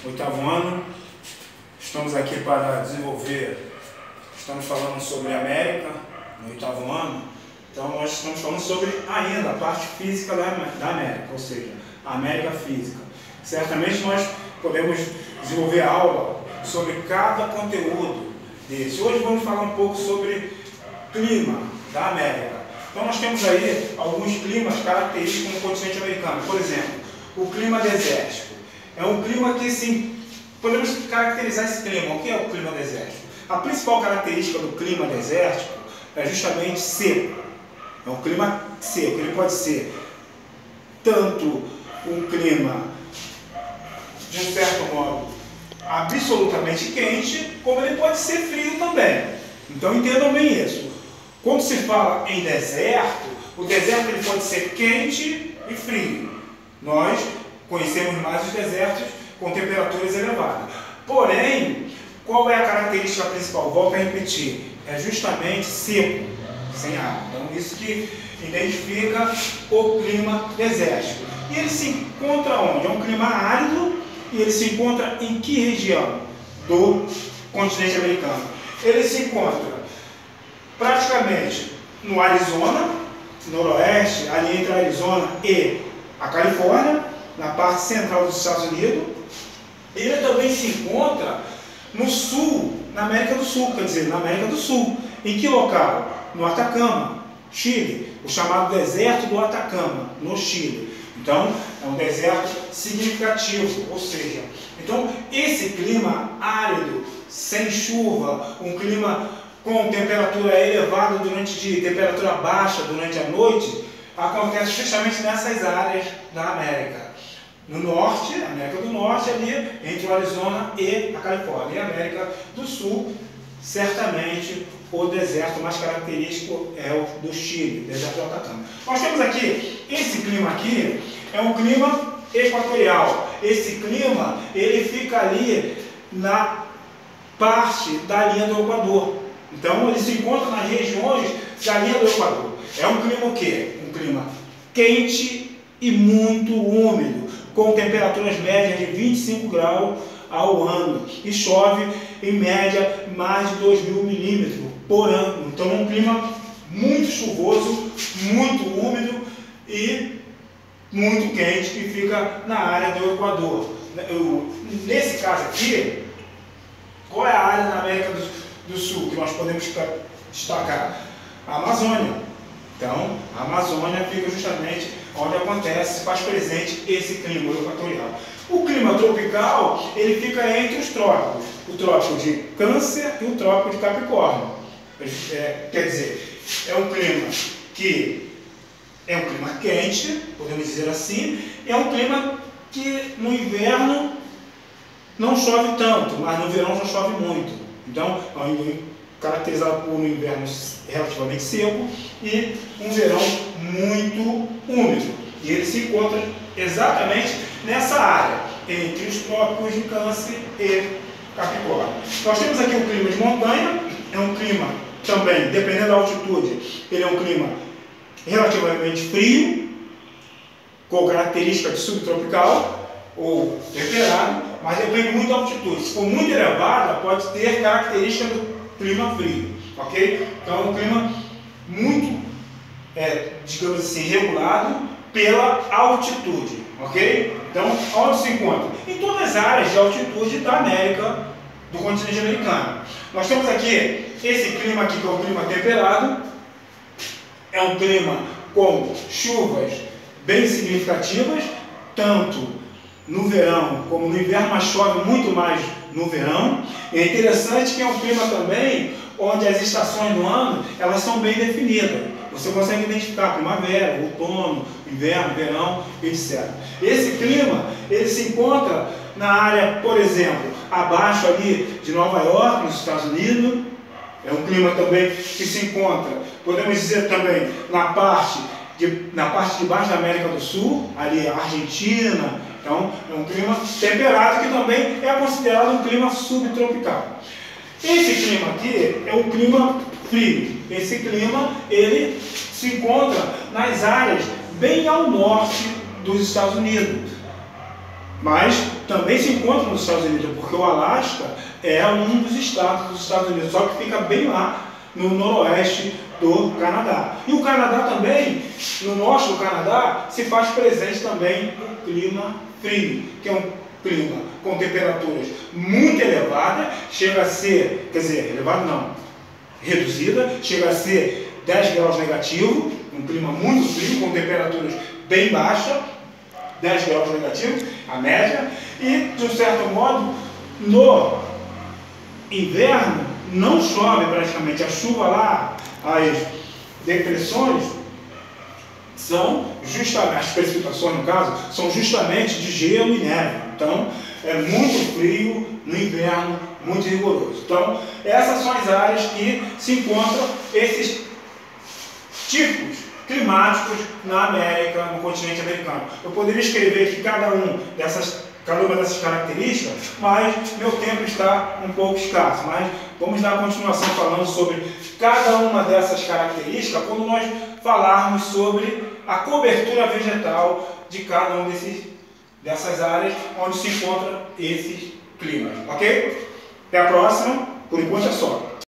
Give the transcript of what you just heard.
oitavo ano. Estamos aqui para desenvolver, estamos falando sobre a América no oitavo ano. Então nós estamos falando sobre ainda a parte física da América, ou seja, a América física. Certamente nós podemos desenvolver aula sobre cada conteúdo desse. Hoje vamos falar um pouco sobre clima da América. Então nós temos aí alguns climas característicos no continente americano. Por exemplo, o clima desértico. É um clima que, podemos caracterizar esse clima. O que é o clima desértico? A principal característica do clima desértico é justamente seco. É um clima seco. Ele pode ser tanto um clima, de um certo modo, absolutamente quente, como ele pode ser frio também. Então entendam bem isso. Quando se fala em deserto, o deserto ele pode ser quente e frio. Nós conhecemos mais os desertos com temperaturas elevadas. Porém, qual é a característica principal? Volto a repetir, é justamente seco, sem água. Então isso que identifica o clima desértico. E ele se encontra onde? É um clima árido e ele se encontra em que região do continente americano? Ele se encontra praticamente no Arizona, noroeste, ali entre a Arizona e a Califórnia, na parte central dos Estados Unidos. Ele também se encontra no sul, na América do Sul, quer dizer, na América do Sul. Em que local? No Atacama, Chile, o chamado deserto do Atacama, no Chile. Então, é um deserto significativo, ou seja, então esse clima árido, sem chuva, um clima com temperatura elevada durante o dia, temperatura baixa durante a noite, acontece justamente nessas áreas da América. No norte, América do Norte, ali entre o Arizona e a Califórnia. E a América do Sul, certamente, o deserto mais característico é o do Chile, deserto do Atacama. Nós temos aqui, esse clima aqui, é um clima equatorial. Esse clima, ele fica ali na parte da linha do Equador. Então, ele se encontra nas regiões da linha do Equador. É um clima o quê? Um clima quente e muito úmido, com temperaturas médias de 25 graus ao ano. E chove, em média, mais de 2.000 milímetros por ano. Então, é um clima muito chuvoso, muito úmido e muito quente, que fica na área do Equador. Nesse caso aqui, qual é a área na América do Sul que nós podemos destacar? A Amazônia. Então, a Amazônia fica justamente onde acontece, faz presente esse clima equatorial. O clima tropical, ele fica entre os trópicos, o trópico de Câncer e o trópico de Capricórnio. Quer dizer, é um clima que é um clima quente, podemos dizer assim, e é um clima que no inverno não chove tanto, mas no verão já chove muito. Então, caracterizado por um inverno relativamente seco e um verão muito úmido. E ele se encontra exatamente nessa área, entre os trópicos de Câncer e Capricórnio. Nós temos aqui o clima de montanha, é um clima também, dependendo da altitude, ele é um clima relativamente frio, com característica de subtropical ou temperado, mas depende muito da altitude. Se for muito elevada, pode ter característica do clima frio, ok? Então é um clima muito, digamos assim, regulado pela altitude, ok? Então, onde se encontra? Em todas as áreas de altitude da América, do continente americano. Nós temos aqui esse clima aqui, que é um clima temperado, é um clima com chuvas bem significativas, tanto no verão como no inverno, mas chove muito mais no verão. E é interessante que é um clima também onde as estações do ano elas são bem definidas. Você consegue identificar primavera, outono, inverno, verão, etc. Esse clima ele se encontra na área, por exemplo, abaixo ali de Nova York, nos Estados Unidos. É um clima também que se encontra, podemos dizer também, na parte de baixo da América do Sul, ali a Argentina. Então, é um clima temperado que também é considerado um clima subtropical. Esse clima aqui é um clima frio. Esse clima, ele se encontra nas áreas bem ao norte dos Estados Unidos. mas também se encontra nos Estados Unidos, porque o Alasca é um dos estados dos Estados Unidos, só que fica bem lá no noroeste do Canadá. E o Canadá também, no norte do Canadá, se faz presente também o clima frio, que é um clima com temperaturas muito elevadas, chega a ser, quer dizer, elevado não, reduzida, chega a ser 10 graus negativo, um clima muito frio, com temperaturas bem baixas, 10 graus negativo, a média, e de um certo modo, no inverno não chove praticamente, a chuva lá, as depressões são justamente, as precipitações no caso, são justamente de gelo e neve, então é muito frio no inverno, muito rigoroso. Então essas são as áreas que se encontram esses tipos climáticos na América, no continente americano. Eu poderia escrever aqui cada uma dessas características, mas meu tempo está um pouco escasso. Mas vamos dar continuação falando sobre cada uma dessas características quando nós falarmos sobre a cobertura vegetal de cada um dessas áreas onde se encontram esses climas. Ok? Até a próxima. Por enquanto é só.